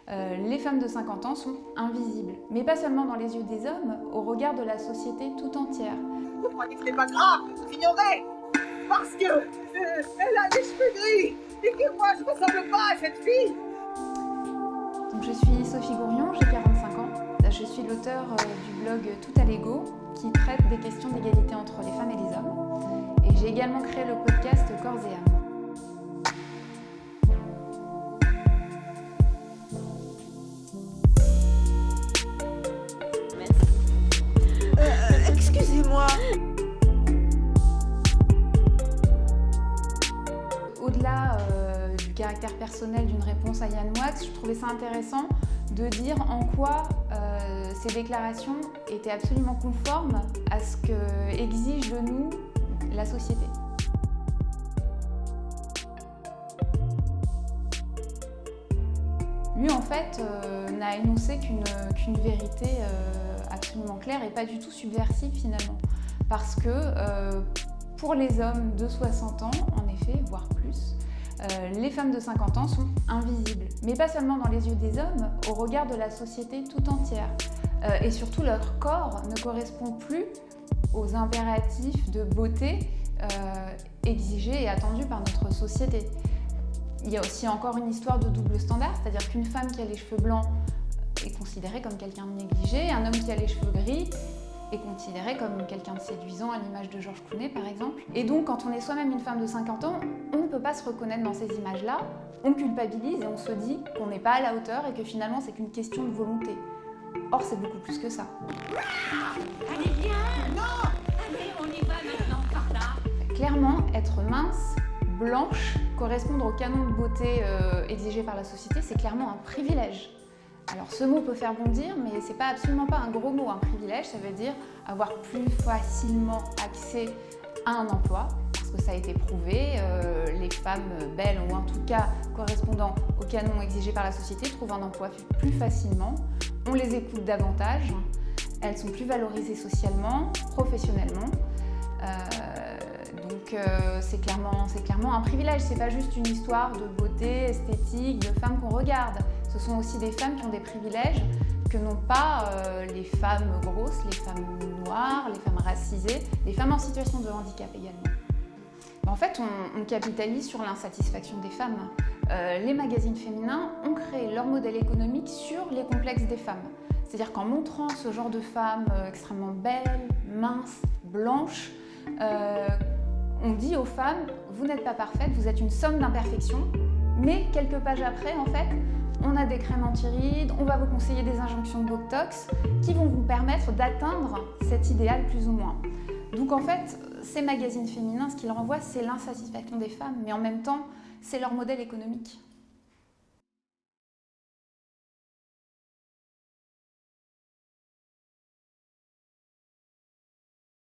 Les femmes de 50 ans sont invisibles, mais pas seulement dans les yeux des hommes, au regard de la société tout entière. Vous croyez que c'est pas grave que je l'ignorais parce que elle a les cheveux gris et que moi je ressemble pas à cette fille. Donc, je suis Sophie Gourion, j'ai 45 ans. Je suis l'auteur du blog Tout à l'ego qui traite des questions d'égalité entre les femmes et les hommes. Et j'ai également créé le podcast Corps et âme. Excusez-moi. Au-delà du caractère personnel d'une réponse à Yann Moix, je trouvais ça intéressant de dire en quoi ces déclarations étaient absolument conformes à ce que exige de nous la société. Lui, en fait, n'a énoncé qu'une vérité absolument claire et pas du tout subversive finalement. Parce que pour les hommes de 60 ans, en effet, voire plus, les femmes de 50 ans sont invisibles. Mais pas seulement dans les yeux des hommes, au regard de la société tout entière. Et surtout, leur corps ne correspond plus aux impératifs de beauté exigés et attendus par notre société. Il y a aussi encore une histoire de double standard, c'est-à-dire qu'une femme qui a les cheveux blancs est considérée comme quelqu'un de négligé, un homme qui a les cheveux gris est considéré comme quelqu'un de séduisant, à l'image de Georges Clooney par exemple. Et donc quand on est soi-même une femme de 50 ans, on ne peut pas se reconnaître dans ces images-là, on culpabilise et on se dit qu'on n'est pas à la hauteur et que finalement c'est qu'une question de volonté. Or c'est beaucoup plus que ça. Allez, viens! Non! Allez, on y va maintenant, par là! Clairement, être mince, blanche, correspondre au canon de beauté exigé par la société, c'est clairement un privilège. Alors ce mot peut faire bondir, mais c'est absolument pas un gros mot. Un privilège, ça veut dire avoir plus facilement accès à un emploi, parce que ça a été prouvé, les femmes belles, ou en tout cas correspondant au canon exigé par la société, trouvent un emploi plus facilement, on les écoute davantage, elles sont plus valorisées socialement, professionnellement. Donc c'est clairement un privilège, c'est pas juste une histoire de beauté, esthétique, de femmes qu'on regarde. Ce sont aussi des femmes qui ont des privilèges que n'ont pas les femmes grosses, les femmes noires, les femmes racisées, les femmes en situation de handicap également. En fait, on capitalise sur l'insatisfaction des femmes. Les magazines féminins ont créé leur modèle économique sur les complexes des femmes. C'est-à-dire qu'en montrant ce genre de femmes extrêmement belles, minces, blanches, on dit aux femmes, vous n'êtes pas parfaites, vous êtes une somme d'imperfections, mais quelques pages après, en fait, on a des crèmes anti-rides, on va vous conseiller des injonctions de Botox qui vont vous permettre d'atteindre cet idéal plus ou moins. Donc en fait, ces magazines féminins, ce qu'ils renvoient, c'est l'insatisfaction des femmes, mais en même temps, c'est leur modèle économique.